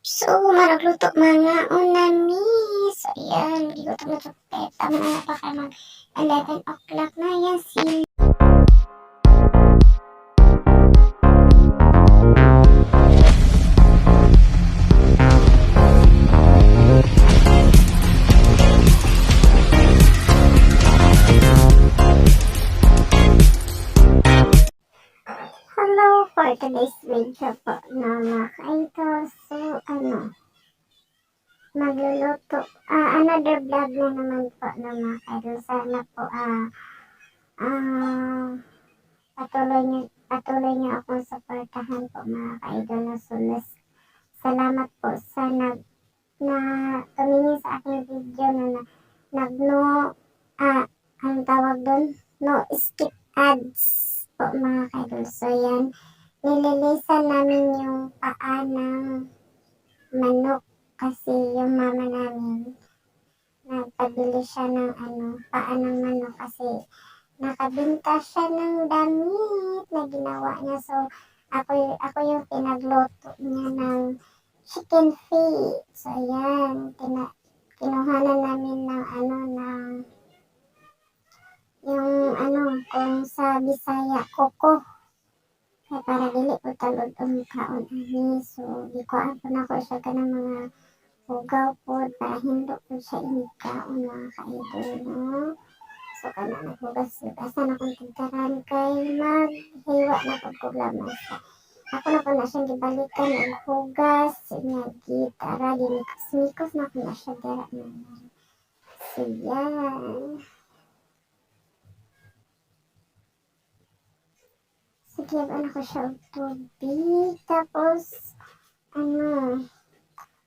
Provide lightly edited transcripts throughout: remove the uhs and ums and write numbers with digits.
So, maragluto mga unami. So, ayan, gigutom na chocolate. Tama na pa kayo mag 11 o'clock na yan. See. Hello for today's video po na mga ka-idol. So, magluluto. Another vlog na naman po na mga ka-idol. Sana po, patuloy niyo akong supportahan po mga ka-idol na sulas. Salamat po sa na tumingin sa aking video na ang tawag doon, no skip ads po mga ka-idol. So, yan. Nililisan namin yung paa ng manok kasi yung mama namin nagpabili siya ng paa ng manok kasi nakabinta siya ng damit na ginawa niya. So, ako yung pinagluto niya ng chicken feet. So, yan. Kinuhanan namin ng kung sa Bisaya, koko. Kaya para dili ko talod ang kaon ani. So, gikuhaan po na ko siya ka ng mga hugaw po para hindi po siya inikaon mga ka-idol, no? So, kana naghugas-hugasan akong tigtaran kay maghiwa na pagkuglamasa. Ako na po na siyang gibalikan ng hugas, niya gitara, ginikos-mikos na po na siya dara naman. So, yan. Sige, ko siya og tubig. Tapos,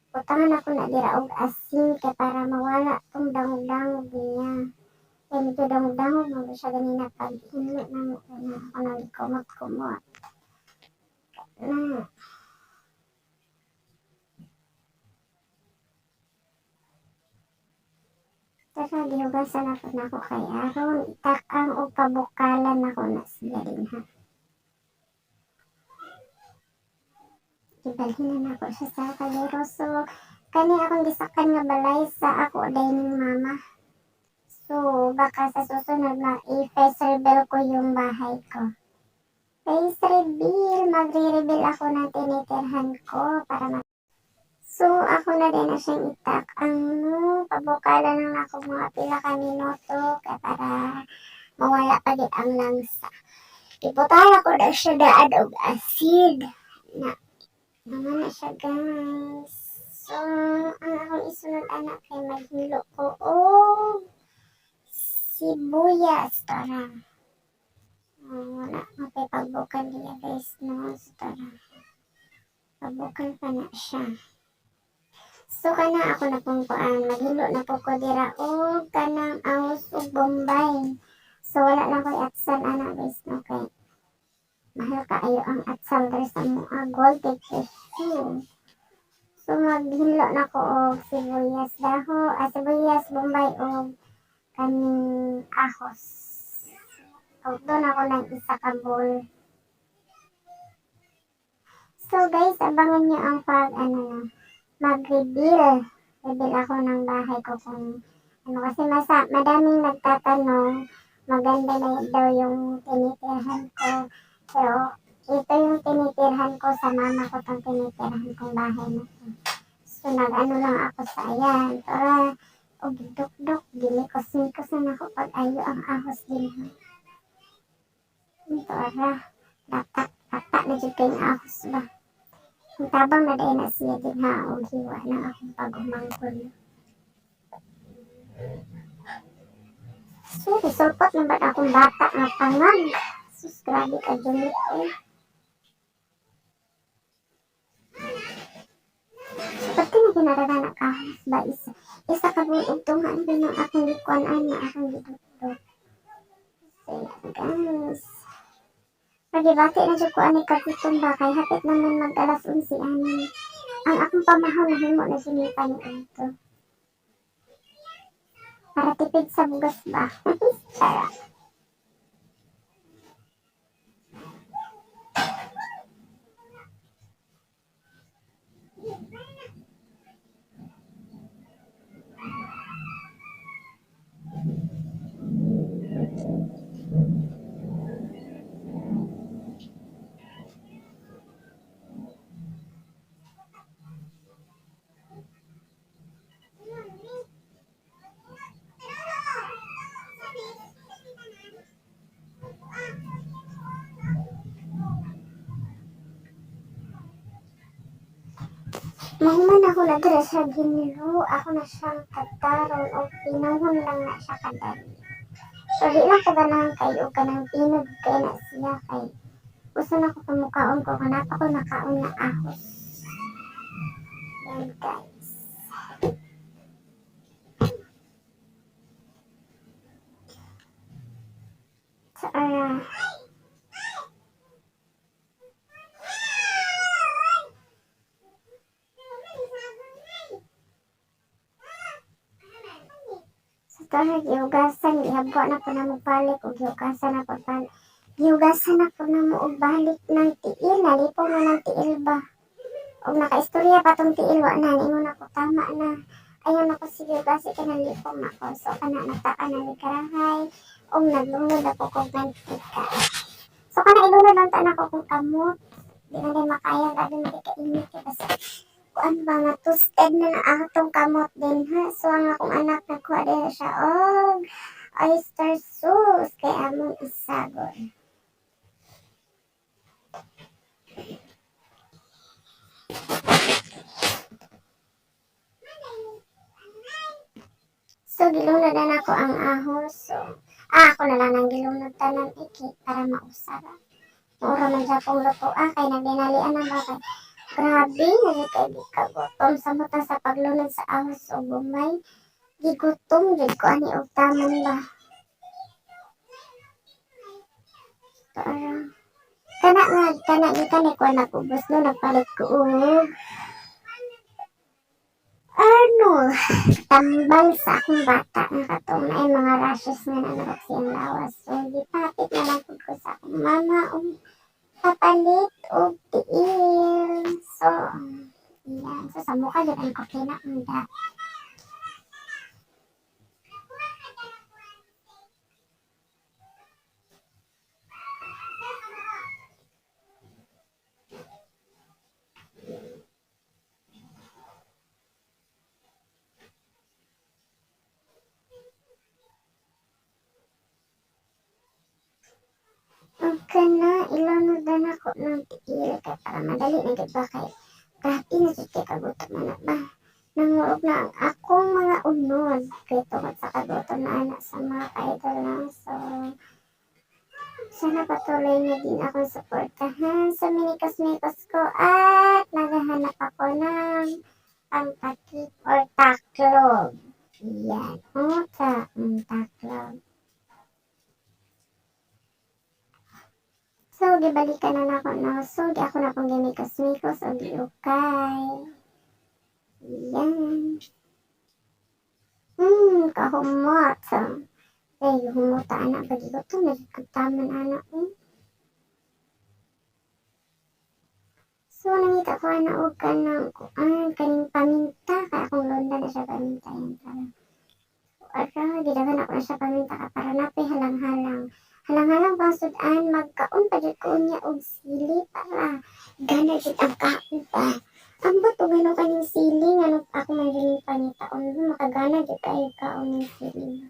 utangan ako na dira og asin kay para mawala tong dangog-dangog niya. Kaya medyo dangog-dangog mo siya ganina pag hinlo na ako nang ikumot-kumot. Tara, dihugasan ako na ako kay aron. Itakang o pabukalan ako na siya din ha. Ibalhin na ako siya sa kalero. So, kani akong gisakan nga balay sa ako dining mama. So, baka sa susunod na i-face reveal ko yung bahay ko. Face reveal, magre-reveal ako ng tinitirhan ko para So, ako na din na siyang itak. Pabukalan lang ako mga pila ka minuto para mawala pa di ang langsa. Iputala ko na siya daan og acid. Naman na siya guys. So, ang akong isunod anak kay maghilo ko sibuyas. Tara. Wala. Mapipagbukan niya guys. No? So, tara. Pagbukan pa na siya. So, kana ako na pong maghilo na po ko dira o kanang ahos o bombay. So, wala na ko'y atsal anak guys. Okay. Mahal kaayo ang atsal diri sa mga gold tissue. So, maghilo na ko og sibuyas daho, sibuyas bombay o kaning ahos. O, doon ako ng isa ka bowl. So, guys, abangan nyo ang mag-reveal. Reveal ako ng bahay ko kung kasi madaming nagtatanong maganda na daw yung tinitirhan ko. Pero ito yung tinitirhan ko sa mama ko itong tinitirhan kong bahay na to. So lang ako sa ayan. Para o gidok-dok, gilikos-mikos na ako pag ayo ang ahos din. Para latak na dyan kayong ahos ba. Ang tabang na dahil na siya din ha, o hiwa na akong pag-umangkol. So, isulpot na ba't akong bata na pangag? Sus, grabe ka dyan ito. Pati na ginaraganak ahos ba isa ka buong tungan din ang akong likuan na akong dito. So, guys. Pagibati na dyan ko ani kagutom ba kay hapit naman mag-alas 11 ani. Ang akong pamahal na himo na sinipan ito. Para tipid sa bugas ba? Tara. Mahuman ako na dira sa Ginoo, ako na siyang kagkaron o pinuhon lang na siya kadali. So di lang ko ganahan kayo o kanang pinod kay na siya kay gusto na ko pamukaon ko kanapa ko nakaon na ahos. Yan guys. So, sa tara gihugasan, ihabwa na po na mo balik o gihugasan na po balik. Gihugasan na po na mo og balik ng tiil, nalipaw na ng tiil ba? O nakaistorya pa tong tiil, wa na, ingon ako tama na. Ayun ako sige, kasi kinalipong ako. So, kana nataan na ligarahay, o naglunod ako kong mantika. So, kana ilunod lang taan ako kung kamot. Di na rin makaya, lalo na kainit. Kasi, kuan ba nga, toasted na na atong kamot din ha. So, ang akong anak nagkuha din siya, oyster sauce, kaya among isagon. So, gilunod na ako ang ahos. So, ako na lang ang gilunod tanan iki para mausara. Mura man siya kong luto. Kay nagdinalian na ba kay grabe, nagkay kagutom sa mata sa paglunod sa ahos o gumay. Gigutom, jud ko ani og taman ba. Kana ni ko nagubos no, nagpalit ko og tambal sa akong bata nga katong na mga rashes nga nanarok siyang lawas. So, gipapit na lang ko sa akong mama o papalit o tiil. So, yan. So, sa mukha dyan ko kinakanda. Kana ilunudan ako ng tiil kay para madali na gid ba kay grabe na jud kay kagutom na ba. Nangurog na ang akong mga unod kay tungod sa kagutom na anak sa mga idol na. So, sana patuloy niyo din akong suportahan sa minikos-mikos ko at naghahanap ako ng pangtakip or taklog. Yan. Taklog. So, gibalikan na ako no. So, di ako na pong gimikos-mikos o giukay. Yan. Kahumot. Ay, humuta anak. Bagi ko ito. Nagkagtaman anak ko. So, nangita ko na og kanang kaning paminta. Kaya akong londa na siya paminta yan. Para, gidagan ako na siya paminta ka para napi halang-halang. Halang-halang bang sudan, magkaon pa dyan ko niya og sili para gana dyan ang kaon pa. Ang ba't o gano'n kaning sili, nga ako man dyan yung panitaon, makagana dyan kayo kaon ng sili.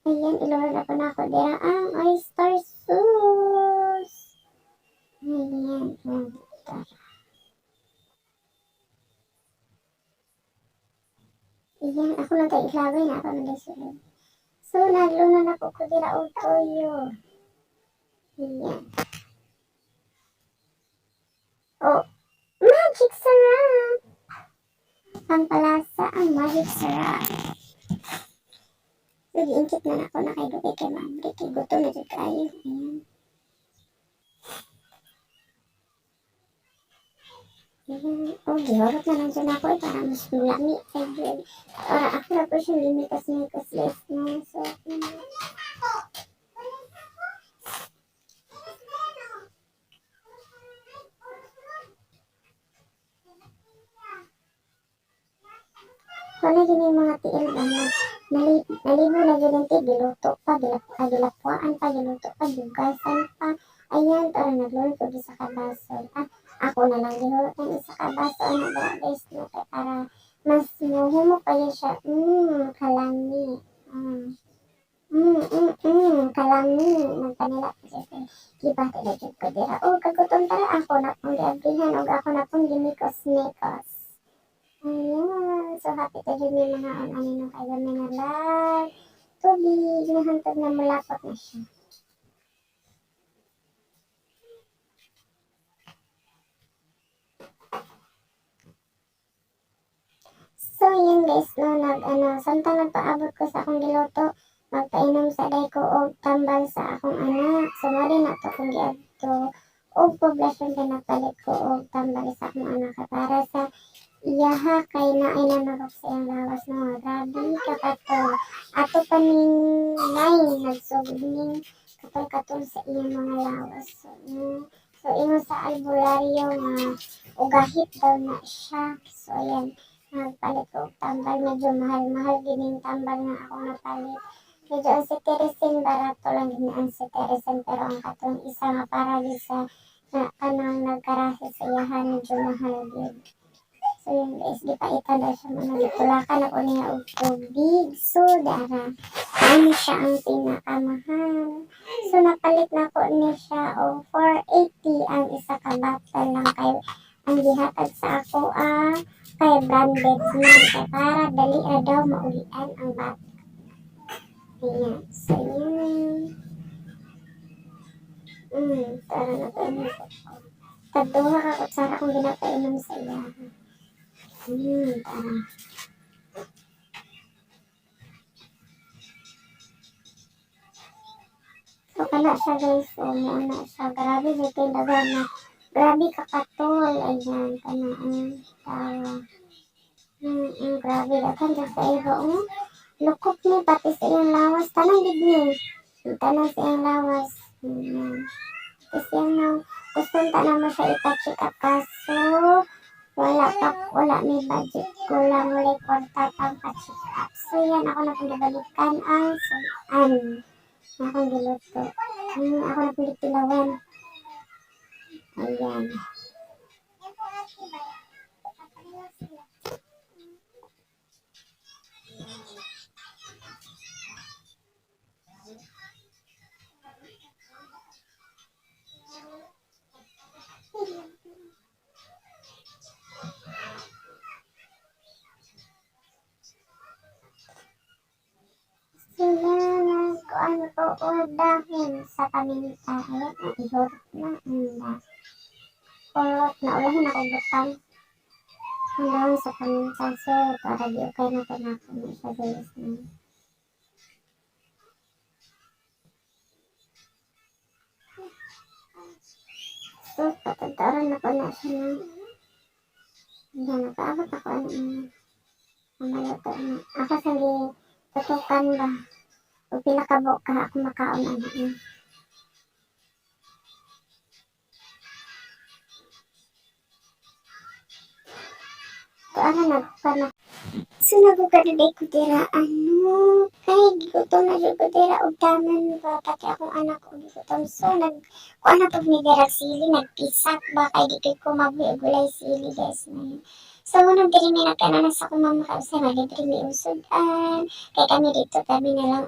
Ayan, ilunod ako na ako dira ang oyster sauce. Ayan, Ayan, ako lang tayo ilagay na ako nag-isulod. So, naglunod ako ko dira og toyo. Ayan. Magic sarap! Pampalasa ang magic sarap. So, giingkit na ako na kay Dukay kay Mabri. Kay gutom na dyan kayo. Ayan. Gihorot na lang dyan ako para mas mulami. Para ako na po siyang limitas-mitas less na. So, wala gini mga tiil ba na nalibo na gini ti giluto pa gilapuan pa giluto pa gigasan pa ayan tara naglunod ko sa kabaso ako na lang gihulot ng isa kabaso na guys no kay para mas muhumo kayo siya kalami kalami nagpanila ko siya gibati na jud ko dira kagutom tara ako na pong giabrihan o ako na pong gimikos-mikos. Ayan. So, happy ta jud may mga ani no kay gamay na lag tubig na hantod na malapot na siya. So, yun guys, no, samtang nagpaabot ko sa akong giluto, magpainom sa day ko og tambal sa akong anak. So, mo din ato kung giadto og poblasyon kay nagpalit ko og tambal sa akong anak para sa iyaha kay naay na manok sa iyang lawas no. Grabe kakatol. Ato pa ning nay nagsugning katol-katol sa iyang mga lawas. So ingon sa albularyo nga ugahit daw na siya. So ayan, nagpalit ko og tambal. Medyo mahal-mahal din yung tambal nga ako napalit. Medyo ang cetirizine barato lang din ang cetirizine pero ang katong isa nga para din sa na kanang nagkarase sa iyahan medyo mahal din. So yun guys, gipaitan daw siya mga gitulakan ako niya og tubig. So dara, ano siya ang pinakamahal. So napalit na ko ni siya og 480 ang isa ka bottle lang kay ang gihatag sa ako kay branded na kay para dali ra daw maulian ang bottle. Ayan, so yun. Tara na po yun. Tagduha ka kutsara kung ginapainom sa iya. Tara. So, kana siya guys. So, muna siya. Grabe, may tindagan na. Grabe kakatol. Ayan, kanaan. Tawa. Grabe. Dakan dyan sa iba. Lukot ni, pati sa iyong lawas. Tanang gid ni. Tanang sa iyong lawas. Pati sa iyong gusto na mo siya ipa-check up kaso wala may budget ko lang wala kwarta pang pa-check up. So yan ako na pinabalikan ang suan akong giluto. Ako na pinagtilawan. Ayan. Sila kuan ko o dahon sa paminta. Ayan, ihurot na. Kulot na ulahin ako butang. Ang dahon sa paminta. So, para di okay na ko na siya guys. So, patagdaran na ko na siya na. Ayan, nakaabot ako ang maluto na. Ako sa tutukan ba? O pinakabo ka ako makaon niya. So, nagpanak. So, nagugadaday ko tira, kay gigutom na dyan ko tira, og taman ba, pati akong anak ko gigutom. So, kuha na pag may dirag sili, nagpisak ba, kay di ko mabuhi og gulay sili, guys. So, nung diri may nagkananas ako mamakausay, malibre may usudan, kay kami dito, kami na lang,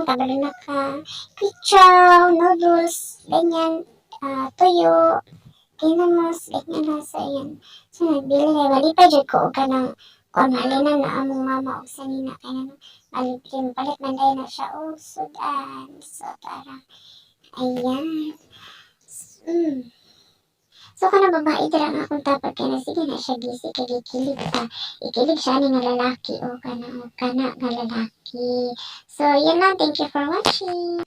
kabalo na ka, quichow, noodles, ganyan, tuyo, kinamos, ganyan na, so, yan. So, nagbili na, malipay dyan ko, o ka ng, kung halinan na among mama o sanina kaya na malibre palit man dahil na siya o sudan. So parang ayan. So kana babae dira nga akong tapat kaya na sige na siya gisi kay ikilig pa. Ikilig siya ni nga lalaki o kana nga lalaki. So yun lang, thank you for watching.